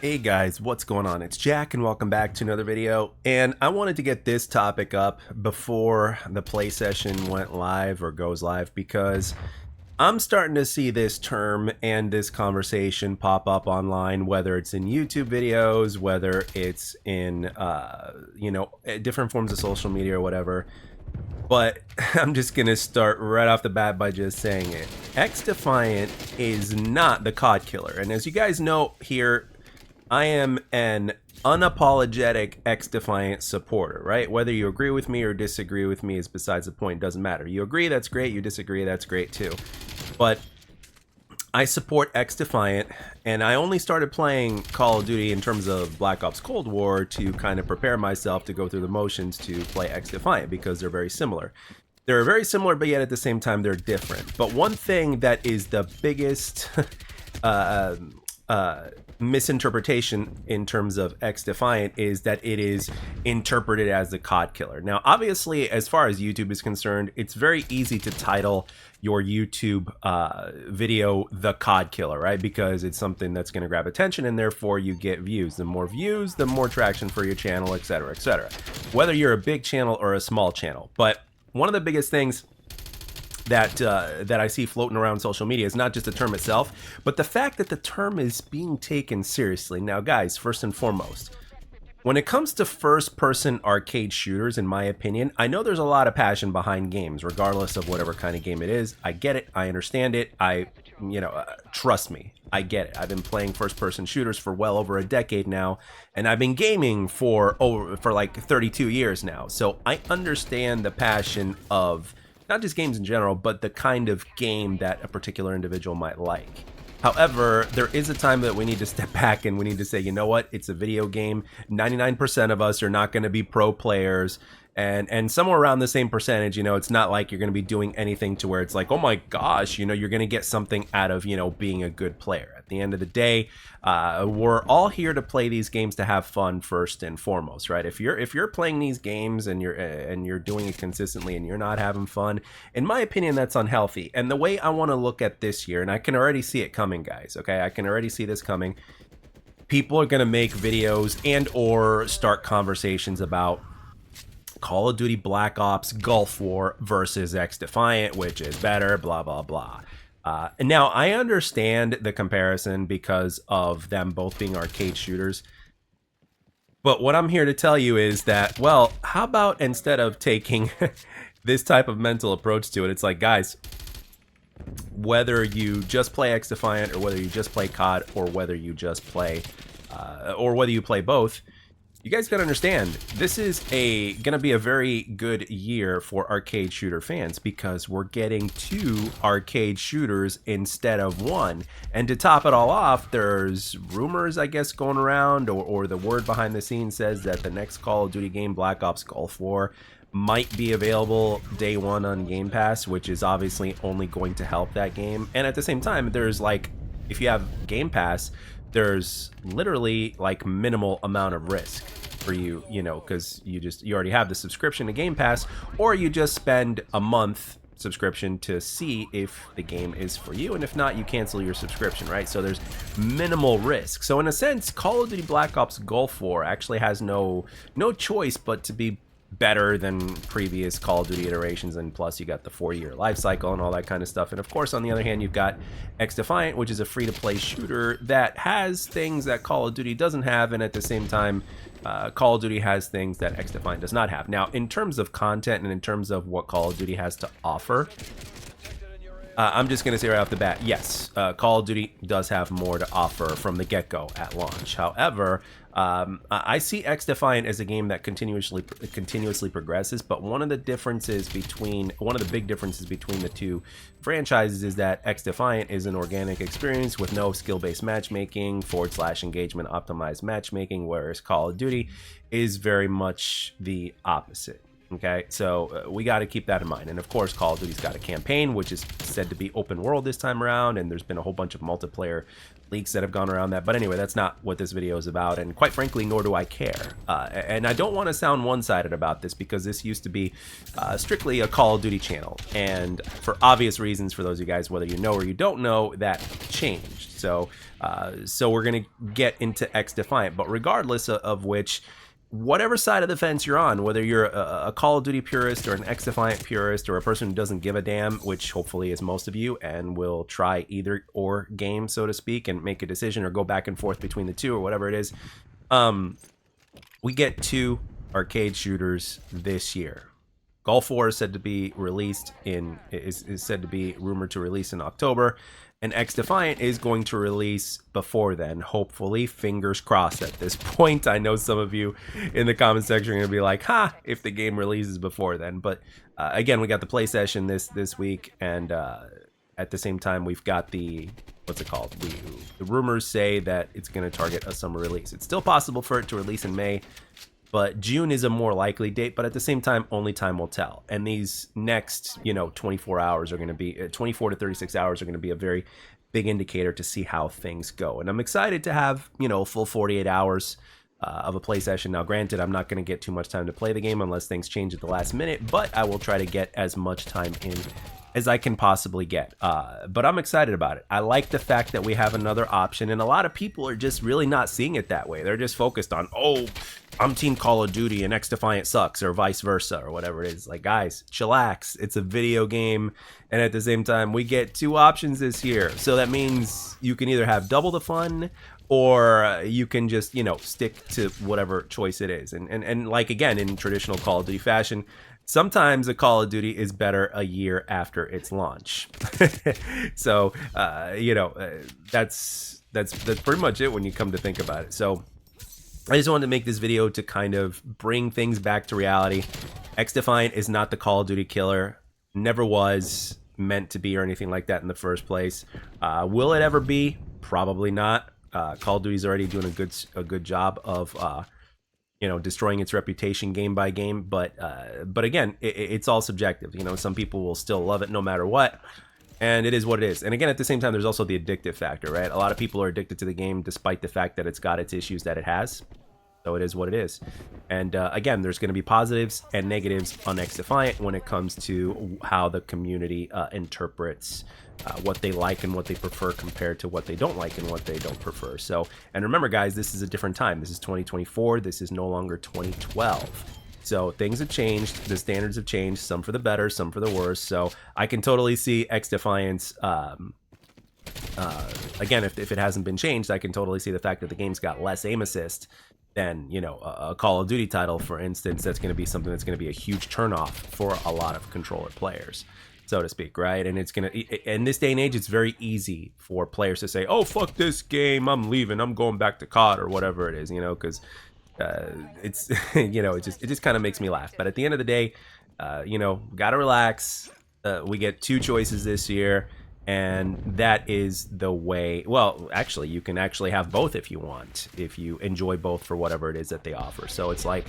Hey guys, what's going on? It's Jack and welcome back to another video. And I wanted to get this topic up before the play session went live or goes live because I'm starting to see this term and this conversation pop up online, whether it's in YouTube videos, whether it's in, different forms of social media or whatever. But I'm just going to start right off the bat by just saying it. XDefiant is not the COD killer. And as you guys know here, I am an unapologetic XDefiant supporter, right? Whether you agree with me or disagree with me is besides the point. Doesn't matter. You agree, that's great. You disagree, that's great too. But I support XDefiant, and I only started playing Call of Duty in terms of Black Ops Cold War to kind of prepare myself to go through the motions to play XDefiant because they're very similar. They're very similar, but yet at the same time they're different. But one thing that is the biggest misinterpretation in terms of XDefiant is that it is interpreted as the COD killer. Now, obviously, as far as YouTube is concerned, it's very easy to title your YouTube video the COD killer, right? Because it's something that's going to grab attention and therefore you get views. The more views, the more traction for your channel, etc., etc. Whether you're a big channel or a small channel. But one of the biggest things that I see floating around social media is not just the term itself, but the fact that the term is being taken seriously. Now, guys, first and foremost, when it comes to first-person arcade shooters, in my opinion, I know there's a lot of passion behind games, regardless of whatever kind of game it is. I get it. I understand it. Trust me, I get it. I've been playing first-person shooters for well over a decade now, and I've been gaming for like 32 years now. So I understand the passion of not just games in general, but the kind of game that a particular individual might like. However, there is a time that we need to step back and we need to say, you know what, it's a video game. 99% of us are not going to be pro players. And somewhere around the same percentage, it's not like you're going to be doing anything to where it's like, oh my gosh, you're going to get something out of, being a good player. At the end of the day, we're all here to play these games to have fun first and foremost, right? If you're playing these games and you're doing it consistently and you're not having fun, in my opinion, that's unhealthy. And the way I want to look at this year, and I can already see it coming, guys, okay? I can already see this coming. People are going to make videos and or start conversations about Call of Duty Black Ops Gulf War versus XDefiant, which is better, blah, blah, blah. And now I understand the comparison because of them both being arcade shooters. But what I'm here to tell you is that, well, how about instead of taking this type of mental approach to it, it's like, guys, whether you just play XDefiant or whether you just play COD or whether you just play, or whether you play both, you guys gotta understand, this is gonna be a very good year for arcade shooter fans because we're getting 2 arcade shooters instead of 1. And to top it all off, there's rumors, I guess, going around, or the word behind the scenes says that the next Call of Duty game, Black Ops Gulf War, might be available day 1 on Game Pass, which is obviously only going to help that game. And at the same time, there's like, if you have Game Pass, there's literally like minimal amount of risk for you, because you already have the subscription to Game Pass, or you just spend a month subscription to see if the game is for you, and if not, you cancel your subscription, right? So there's minimal risk. So in a sense, Call of Duty Black Ops Gulf War actually has no choice but to be better than previous Call of Duty iterations, and plus you got the 4-year life cycle and all that kind of stuff. And of course, on the other hand, you've got XDefiant, which is a free-to-play shooter that has things that Call of Duty doesn't have, and at the same time, Call of Duty has things that XDefiant does not have. Now, in terms of content and in terms of what Call of Duty has to offer, I'm just going to say right off the bat, yes, Call of Duty does have more to offer from the get-go at launch. However, I see XDefiant as a game that continuously progresses, but one of the big differences between the two franchises is that XDefiant is an organic experience with no skill-based matchmaking, /engagement optimized matchmaking, whereas Call of Duty is very much the opposite. Okay, so we got to keep that in mind. And of course, Call of Duty's got a campaign, which is said to be open world this time around, and there's been a whole bunch of multiplayer leaks that have gone around that. But anyway, that's not what this video is about, and quite frankly, nor do I care. And I don't want to sound one-sided about this, because this used to be strictly a Call of Duty channel, and for obvious reasons, for those of you guys, whether you know or you don't know, that changed. So, so we're gonna get into XDefiant. But regardless of which, whatever side of the fence you're on, whether you're a Call of Duty purist or an XDefiant purist or a person who doesn't give a damn, which hopefully is most of you, and will try either or game, so to speak, and make a decision or go back and forth between the two or whatever it is, we get 2 arcade shooters this year. Gulf War is said to be released is said to be rumored to release in October, and XDefiant is going to release before then, hopefully. Fingers crossed at this point. I know some of you in the comment section are going to be like, ha, if the game releases before then. But again, we got the play session this week, and at the same time, we've got the, what's it called? The rumors say that it's going to target a summer release. It's still possible for it to release in May, but June is a more likely date. But at the same time, only time will tell. And these next, 24 hours are going to be 24 to 36 hours are going to be a very big indicator to see how things go. And I'm excited to have, full 48 hours of a play session. Now, granted, I'm not going to get too much time to play the game unless things change at the last minute, but I will try to get as much time in as I can possibly get. But I'm excited about it. I like the fact that we have another option, and a lot of people are just really not seeing it that way. They're just focused on, oh, I'm Team Call of Duty and XDefiant sucks, or vice versa, or whatever it is. Like, guys, chillax. It's a video game, and at the same time, we get 2 options this year. So that means you can either have double the fun, or you can just, stick to whatever choice it is. And like, again, in traditional Call of Duty fashion, sometimes a Call of Duty is better a year after its launch. So, that's pretty much it when you come to think about it. So I just wanted to make this video to kind of bring things back to reality. XDefiant is not the Call of Duty killer. Never was meant to be or anything like that in the first place. Will it ever be? Probably not. Call of Duty is already doing a good job of destroying its reputation game by game, but again, it's all subjective. Some people will still love it no matter what, and it is what it is. And again, at the same time, there's also the addictive factor, right? A lot of people are addicted to the game despite the fact that it's got its issues that it has. So it is what it is. And again, there's going to be positives and negatives on XDefiant when it comes to how the community interprets what they like and what they prefer compared to what they don't like and what they don't prefer. So, and remember, guys, this is a different time. This is 2024. This is no longer 2012. So things have changed. The standards have changed, some for the better, some for the worse. So I can totally see XDefiant's again, if it hasn't been changed, I can totally see the fact that the game's got less aim assist than, a Call of Duty title, for instance. That's going to be something that's going to be a huge turnoff for a lot of controller players, so to speak, right? And it's going to, in this day and age, it's very easy for players to say, oh, fuck this game, I'm leaving, I'm going back to COD or whatever it is, because it's, it just kind of makes me laugh. But at the end of the day, gotta relax. We get 2 choices this year, and that is the way. Well, actually, you can actually have both if you want, if you enjoy both for whatever it is that they offer. So it's like,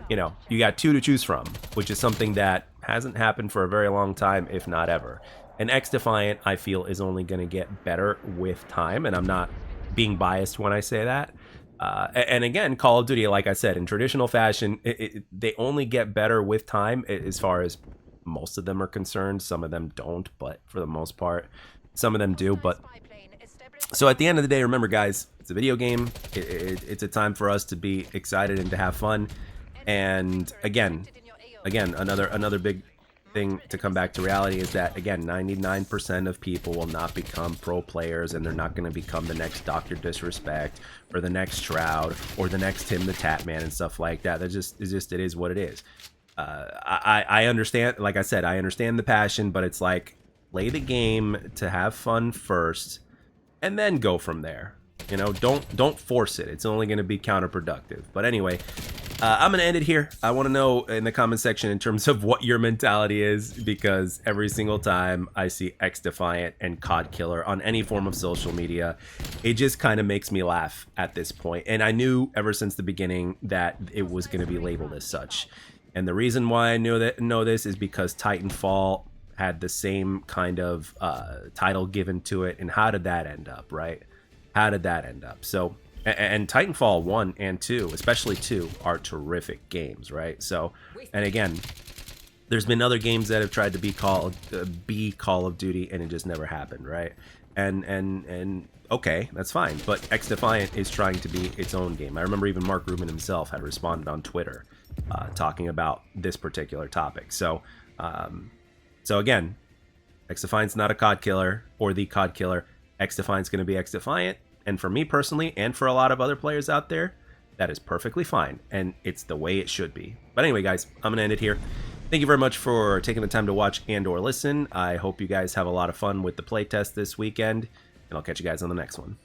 you got 2 to choose from, which is something that hasn't happened for a very long time, if not ever. And XDefiant, I feel, is only going to get better with time, and I'm not being biased when I say that. And again, Call of Duty, like I said, in traditional fashion, they only get better with time as far as most of them are concerned. Some of them don't, but for the most part, some of them do. But so at the end of the day, remember, guys, it's a video game. It's a time for us to be excited and to have fun. And again, another big thing to come back to reality is that, again, 99% of people will not become pro players, and they're not going to become the next Dr. Disrespect or the next Shroud or the next Tim the Tap Man and stuff like that. It is what it is. I understand, like I said, I understand the passion, but it's like, play the game to have fun first and then go from there. Don't force it. It's only going to be counterproductive. But anyway, I'm going to end it here. I want to know in the comment section in terms of what your mentality is, because every single time I see XDefiant and COD Killer on any form of social media, it just kind of makes me laugh at this point. And I knew ever since the beginning that it was going to be labeled as such. And the reason why I know this is because Titanfall had the same kind of title given to it. And how did that end up, right? How did that end up? So, and Titanfall 1 and 2, especially 2, are terrific games, right? So, and again, there's been other games that have tried to be Call of Duty, and it just never happened, right? and okay, that's fine. But XDefiant is trying to be its own game. I remember even Mark Rubin himself had responded on Twitter talking about this particular topic. So again, XDefiant's not a COD killer or the COD killer. XDefiant's going to be XDefiant, and for me personally, and for a lot of other players out there, that is perfectly fine, and it's the way it should be. But anyway, guys, I'm going to end it here. Thank you very much for taking the time to watch and or listen. I hope you guys have a lot of fun with the playtest this weekend, and I'll catch you guys on the next one.